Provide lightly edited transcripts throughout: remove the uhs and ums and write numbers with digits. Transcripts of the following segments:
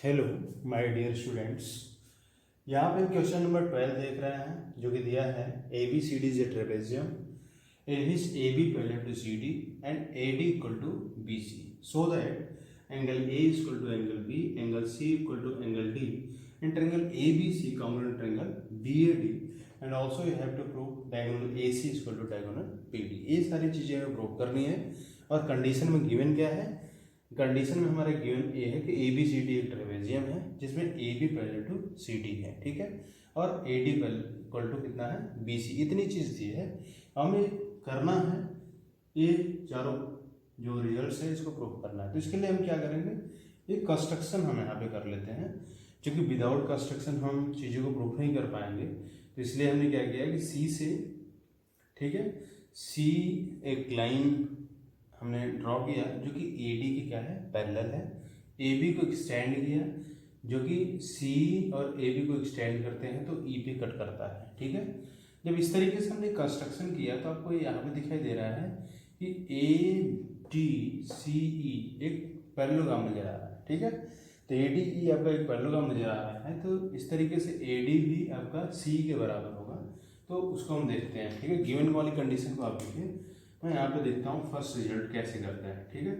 Hello my dear students. यहाँ पे question number 12 देख रहे हैं जो कि दिया है A B C D is a trapezium in which AB parallel to CD and AD equal to BC so that angle A is equal to angle B, angle C equal to angle D and triangle ABC congruent triangle BAD and also you have to prove diagonal AC is equal to diagonal PD। ये सारी चीज़ें हमें prove करनी है और condition में given क्या है। कंडीशन में हमारा गिवन ये है कि ABCD एक ट्रेपेजियम है जिसमें AB पैरेलल टू CD है, ठीक है, और AD इक्वल टू कितना है BC। इतनी चीज़ दी है, हमें करना है ये चारों जो रिजल्ट्स है इसको प्रूव करना है। तो इसके लिए हम क्या करेंगे, ये कंस्ट्रक्शन हम यहाँ पे कर लेते हैं क्योंकि विदाउट कंस्ट्रक्शन हम चीज़ों को प्रूफ नहीं कर पाएंगे। तो इसलिए हमने क्या किया कि सी से, ठीक है, सी एक लाइन हमने ड्रॉ किया जो कि ए डी की क्या है पैरेलल है, ए बी को एक्सटेंड किया जो कि सी और ए बी को एक्सटेंड करते हैं तो ई पे कट करता है, ठीक है। जब इस तरीके से हमने कंस्ट्रक्शन किया तो आपको यहाँ पे दिखाई दे रहा है कि ए डी सी ई एक पैरेललोग्राम नजर आ रहा है, ठीक है। तो ए डी ई आपका एक पैरेललोग्राम नजर आ रहा है, तो इस तरीके से ए डी भी आपका सी के बराबर होगा। तो उसको हम देखते हैं, ठीक है। गिवन वाली कंडीशन को आप देखिए, मैं यहाँ पे देखता हूँ फर्स्ट रिजल्ट कैसे करते हैं, ठीक है।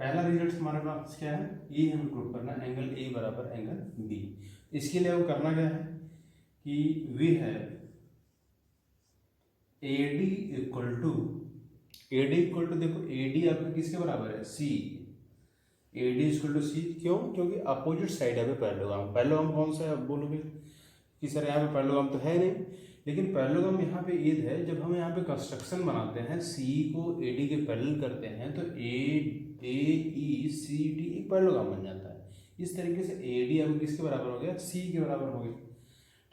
पहला रिजल्ट हमारे पास क्या है, ये हमें प्रूव करना है एंगल ए बराबर एंगल बी। इसके लिए हमें करना क्या है कि we have AD equal to देखो AD आपका किसके बराबर है, C। AD equal to C क्यों, क्योंकि अपोजिट साइड है पैरेललोग्राम। पैरेललोग्राम कौन सा है, आप बोलोगे कि सर यहाँ पे पैरेललोग्राम तो है नहीं, लेकिन पैरेललोग्राम यहाँ पे ईद है। जब हम यहाँ पे कंस्ट्रक्शन बनाते हैं C को AD के पैरेलल करते हैं तो AECD एक पैरेललोग्राम बन जाता है। इस तरीके से AD आपको किसके बराबर हो गया, C के बराबर हो गया,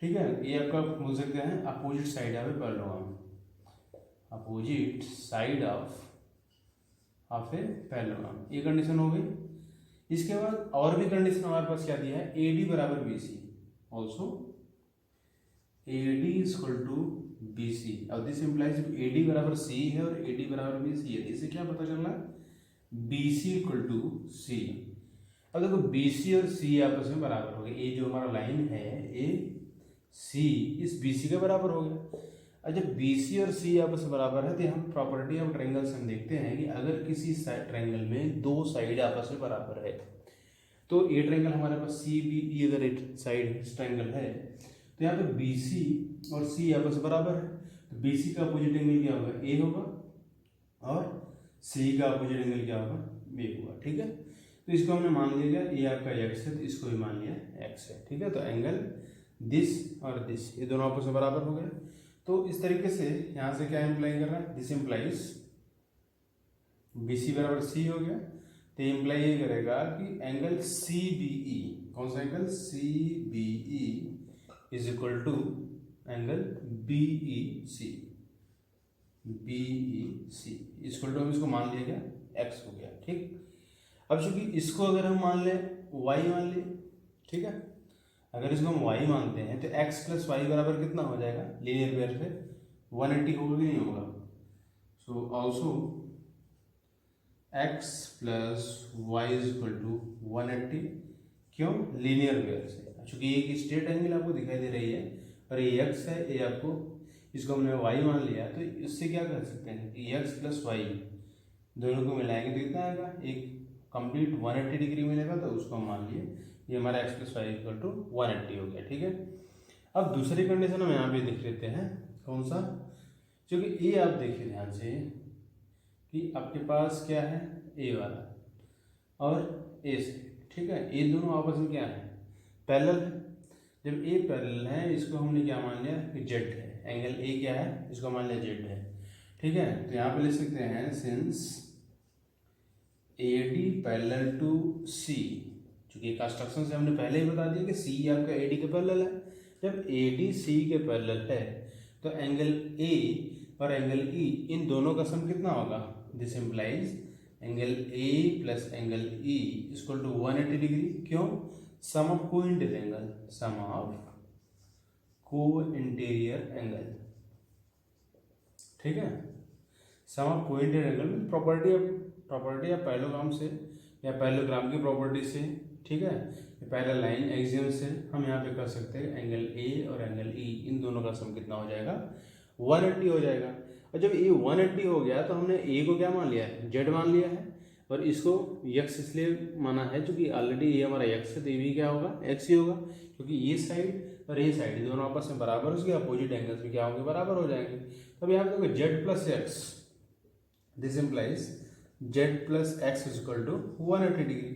ठीक है। ये आपका बोल सकते हैं opposite side of a parallelogram, opposite side of a parallelogram, ये कंडीशन हो गई। इसके बाद और भी कंडीशन हमारे पास क्या दिया है, AD बराबर BC, also AD is equal to BC। अब दिस इंप्लाइज AD बराबर C है और AD बराबर BC है, इससे क्या पता चल रहा है BC इक्वल टू C। अब देखो BC और C आपस में बराबर हो गए, ये जो हमारा लाइन है ये C इस BC के बराबर हो गया। और जब BC और C आपस में बराबर है तो हम प्रॉपर्टी ऑफ ट्रायंगल से हम देखते हैं कि अगर किसी ट्रायंगल में दो साइड आपस में बराबर है तो ये ट्रायंगल हमारे पास CBE अगर एक साइड ट्रायंगल है तो यहाँ पे BC और C आपस में बराबर है, तो BC का अपोजिट एंगल क्या होगा, A होगा और C का अपोजिट एंगल क्या होगा, B होगा, ठीक है। तो इसको हमने मान लिया ये आपका x है तो इसको भी मान लिया x है, ठीक है। तो एंगल दिस और दिस ये दोनों आपस में बराबर हो गए। तो इस तरीके से यहाँ से क्या इम्प्लाई कर रहा है, दिस इम्प्लाइज BC बराबर C हो गया। तो इम्प्लाई ये करेगा कि एंगल CBE, कौन सा angle, CBE is equal to angle BEC equal to हम इसको मान लिया गया x हो गया, ठीक। अब चूंकि इसको अगर हम मान लें y मान लें, ठीक है, अगर इसको हम y मानते हैं तो x प्लस वाई बराबर कितना हो जाएगा, लीनियर पेयर से 180 होगा कि नहीं होगा। So also x plus Y is equal to 180, क्यों, लीनियर पेयर से। चूंकि एक स्ट्रेट एंगल आपको दिखाई दे रही है और ये x है, ये आपको इसको हमने y मान लिया तो इससे क्या कर सकते हैं कि x प्लस वाई दोनों को मिलाएंगे तो कितना आएगा, एक कंप्लीट 180 डिग्री मिलेगा। तो उसको हम मान लिए ये हमारा x plus Y equal to 180 हो गया, ठीक है। अब दूसरी कंडीशन हम यहाँ पे देख लेते हैं, कौन सा, क्योंकि ये आप देखिए ध्यान से कि आपके पास क्या है ए वाला और ए से, ठीक है, ये दोनों आपस में क्या है, पैरेलल है। जब ए पैरेलल है इसको हमने क्या मान लिया कि जेड है, एंगल ए क्या है, इसको मान लिया जेड है, ठीक है। तो यहाँ पे लिख सकते हैं since AD parallel to C, चूंकि कंस्ट्रक्शन से हमने पहले ही बता दिया कि C आपका AD के पैरेलल है। जब AD C के पैरेलल है तो एंगल A और एंगल E इन दोनों का सम कितना होगा, this implies angle A plus angle E equal to 180 degree, क्यों, sum of co-interior angle, sum of co-interior angle, ठीक है। Sum of co-interior angle property of parallelogram से या पैरेललोग्राम की प्रॉपर्टी से, ठीक है, पैरेलल लाइन एक्सियम से हम यहाँ पे कर सकते हैं एंगल ए और एंगल ई, इन दोनों का सम कितना हो जाएगा 180 हो जाएगा। और जब ये 180 हो गया तो हमने ए को क्या मान लिया है, जेड मान लिया है, और इसको यक्स इसलिए माना है क्योंकि ऑलरेडी ये हमारा यक्स है, तो ये भी क्या होगा एक्स ही होगा, क्योंकि ये साइड और ये साइड दोनों आपस में बराबर, उसके अपोजिट एंगल्स भी क्या होंगे, बराबर हो जाएंगे। तो अब यहाँ पे देखो Z plus X, this implies Z plus X is equal to 180 degree.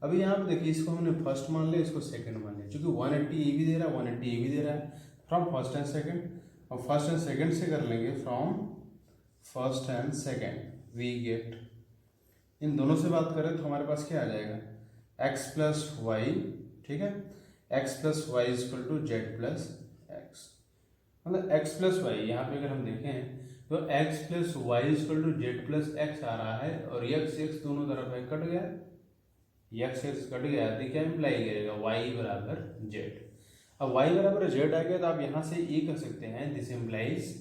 अभी यहाँ पे देखिए इसको हमने फर्स्ट मान लिया, इसको सेकंड मान लिया, क्योंकि 180 ये भी दे रहा है 180 ये भी दे रहा है, फ्रॉम फर्स्ट एंड सेकंड, और फर्स्ट एंड सेकंड से कर लेंगे from first and second we get, इन दोनों से बात करें तो हमारे पास क्या आ जाएगा x प्लस वाई, ठीक है, x plus Y is equal to z plus x, मतलब x प्लस वाई यहाँ पे अगर हम देखें तो x plus Y is equal to z plus x आ रहा है, और x दोनों तरफ है, कट गया, x कट गया तो क्या इम्प्लाई करेगा y बराबर जेड। अब y बराबर जेड आ गया तो आप यहाँ से ये कह सकते हैं this implies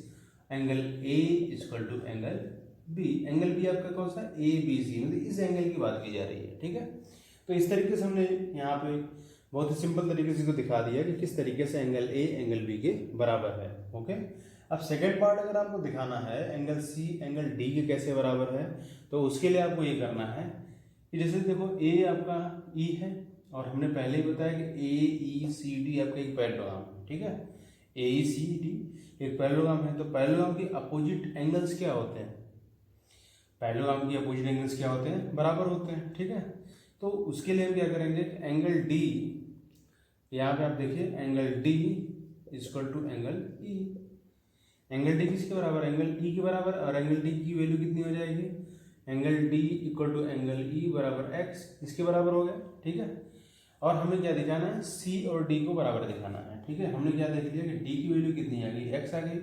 angle a is equal to angle b। Angle b आपका कौन सा, ए बी सी, मतलब इस एंगल की बात की जा रही है, ठीक है। तो इस तरीके से हमने यहाँ पे बहुत ही सिंपल तरीके से इसको दिखा दिया कि किस तरीके से एंगल ए एंगल बी के बराबर है, ओके। अब सेकेंड पार्ट अगर आपको दिखाना है एंगल सी एंगल डी के कैसे बराबर है, तो उसके लिए आपको ये करना है कि जैसे देखो ए आपका ई है, और हमने पहले ही बताया कि ए ई सी डी आपका एक पैरेललोग्राम है, ठीक है, ए ई सी डी एक पैरेललोग्राम है। तो पैरेललोग्राम के अपोजिट एंगल्स क्या होते हैं, पैरेललोग्राम के अपोजिट एंगल्स क्या होते हैं, बराबर होते हैं, ठीक है। तो उसके लिए हम क्या करेंगे, एंगल डी, यहाँ पे आप देखिए angle D is equal to angle E, angle D किसके बराबर, एंगल ई के बराबर, और एंगल डी की वैल्यू कितनी हो जाएगी, angle D equal to angle E बराबर एक्स, इसके बराबर हो गया, ठीक है। और हमें क्या दिखाना है, सी और डी को बराबर दिखाना है, ठीक है। हमने क्या देख लिया कि डी की वैल्यू कितनी आ गई, एक्स आ गई,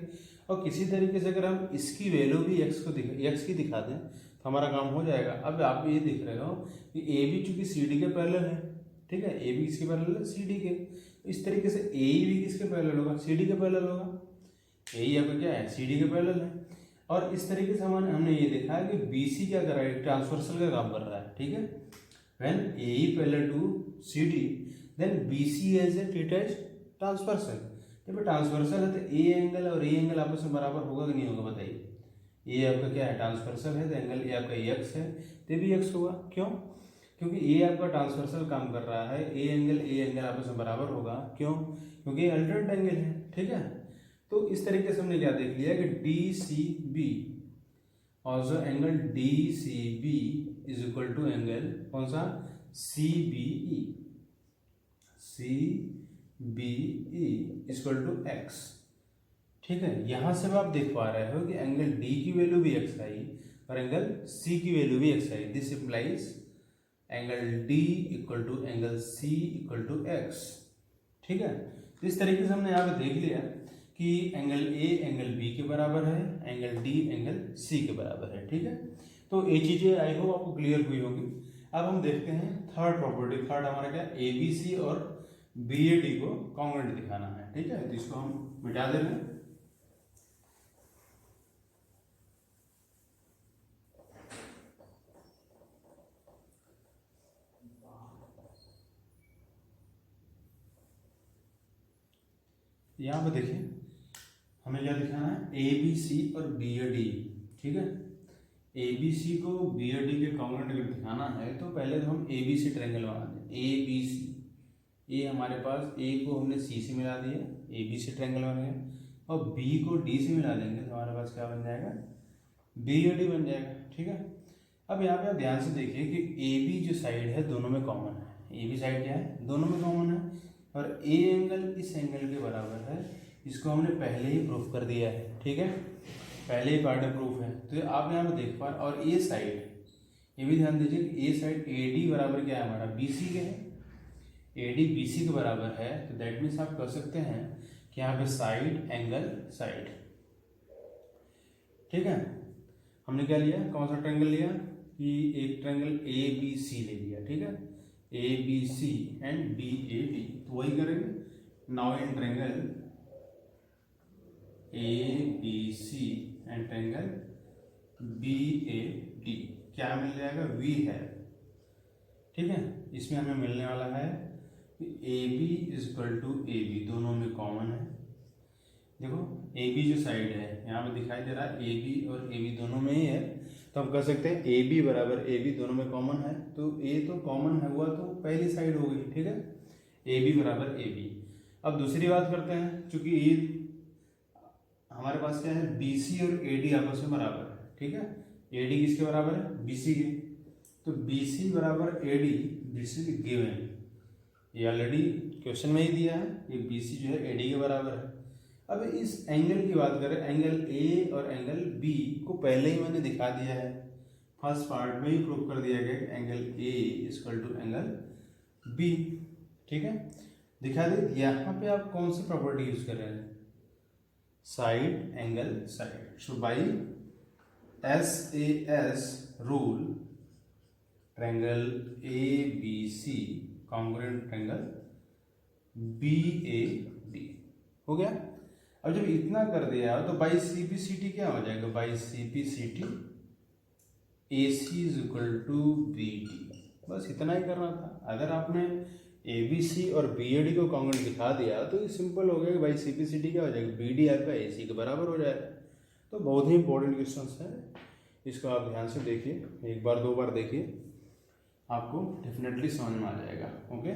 और किसी तरीके से अगर हम इसकी वैल्यू भी एक्स की दिखा दें तो हमारा काम हो जाएगा। अब आप ये देख रहे हो कि ए बी चूंकि सी डी के पैरेलल है, ठीक है, ए बी किसके पैरेलल है, सी डी के, इस तरीके से ए भी किसके पैरेलल होगा, सी डी के पैरेलल होगा, ए आपका क्या है, सी डी के पैरेलल है। और इस तरीके से हमने ये देखा है कि बी सी क्या कर रहा है, ट्रांसवर्सल का काम कर रहा है, ठीक है। When A E parallel to C D then B C as a treated transversal, जब ट्रांसवर्सल है तो ए एंगल और ए एंगल आपस में बराबर होगा कि नहीं होगा, बताइए। ए आपका क्या है, ट्रांसवर्सल है, तो एंगल ए आपका एक्स है, तो भी एक्स होगा, क्यों, क्योंकि ए आपका ट्रांसवर्सल काम कर रहा है, ए एंगल आपस में बराबर होगा, क्यों, क्योंकि अल्टरनेट एंगल है, ठीक है। तो इस तरीके से हमने क्या देख लिया कि D C B, also angle D C B is equal to angle कौन सा, C B E, C B E equal to X, ठीक है। यहां से आप देख पा रहे हो कि एंगल डी की वैल्यू भी एक्स आई और एंगल सी की वैल्यू भी एक्स आई, this implies angle D equal to angle C equal to X, ठीक है। तो इस तरीके से हमने यहाँ पे देख लिया कि एंगल ए एंगल बी के बराबर है, एंगल डी एंगल सी के बराबर है, ठीक है। तो ये चीजें आई होप आपको क्लियर हुई होंगी। अब हम देखते हैं थर्ड प्रॉपर्टी, थर्ड हमारा क्या, ए बी सी और बी ए डी को कॉन्ग्रुएंट दिखाना है, ठीक है। तो इसको हम मिटा दे रहे हैं। यहाँ पे देखिए हमें क्या दिखाना है, ए बी सी और बी ए डी, ठीक है। ए बी सी को बी ए डी के कॉन्ग्रुएंट अगर दिखाना है तो पहले तो हम ए बी सी ट्रायंगल बना दें, ए बी सी, ए हमारे पास ए को हमने सी से मिला दिया, ए बी सी ट्रायंगल बन गया, और बी को डी से मिला देंगे तो हमारे पास क्या बन जाएगा, बी ए डी बन जाएगा, ठीक है। अब यहाँ पे आप ध्यान से देखिए कि ए बी जो साइड है दोनों में कॉमन है, ए बी साइड क्या है, दोनों में कॉमन है, और ए एंगल इस एंगल के बराबर है, इसको हमने पहले ही प्रूफ कर दिया है, ठीक है, पहले ही पार्ट में प्रूफ है। तो आप यहाँ पे देख पा, और ए साइड, ये भी ध्यान दीजिए ए साइड ए डी बराबर क्या है हमारा, बी सी के है, ए डी बी सी के बराबर है, तो दैट मीन्स आप कह सकते हैं कि यहाँ पे साइड एंगल साइड, ठीक है। हमने क्या लिया, कौन सा ट्रायंगल लिया, कि एक ट्रायंगल ए बी सी ले लिया, ठीक है, A B C and B A D, तो वही करेंगे। Now in triangle A B C and triangle B A D क्या मिल जाएगा, वी है, ठीक है। इसमें हमें मिलने वाला है कि A B is equal to A B, दोनों में कॉमन है। देखो ए बी जो साइड है यहाँ पे दिखाई दे रहा है, ए बी और ए बी दोनों में ही है, तो हम कह सकते हैं ए बी बराबर ए बी, दोनों में कॉमन है, तो ए तो कॉमन है हुआ तो पहली साइड हो गई। ठीक है, ए बी बराबर ए बी। अब दूसरी बात करते हैं, चूंकि ये हमारे पास क्या है, बी सी और ए डी आपस में बराबर है। ठीक है, ए डी किसके बराबर है, बी सी के, तो बी सी बराबर A D, this is given, ये ऑलरेडी क्वेश्चन में ही दिया है, ये बी सी जो है ए डी के बराबर है। अब इस एंगल की बात करें, एंगल ए और एंगल बी को पहले ही मैंने दिखा दिया है, फर्स्ट पार्ट में ही प्रूव कर दिया गया कि angle A equal to angle B. ठीक है, दिखा दे। यहाँ पे आप कौन सी प्रॉपर्टी यूज कर रहे हैं, side angle side. So by SAS rule, triangle ABC congruent triangle BAD हो गया। अब जब इतना कर दिया तो बाई CPCT क्या हो जाएगा, by CPCT AC is equal to BD, बस इतना ही करना था। अगर आपने ABC और BAD को कॉन्ग्रुएंट दिखा दिया तो ये सिंपल हो गया कि बाई CPCT क्या हो जाएगा, BD आपका AC के बराबर हो जाएगा। तो बहुत ही इंपॉर्टेंट क्वेश्चन है, इसको आप ध्यान से देखिए, एक बार दो बार देखिए, आपको डेफिनेटली समझ में आ जाएगा। ओके।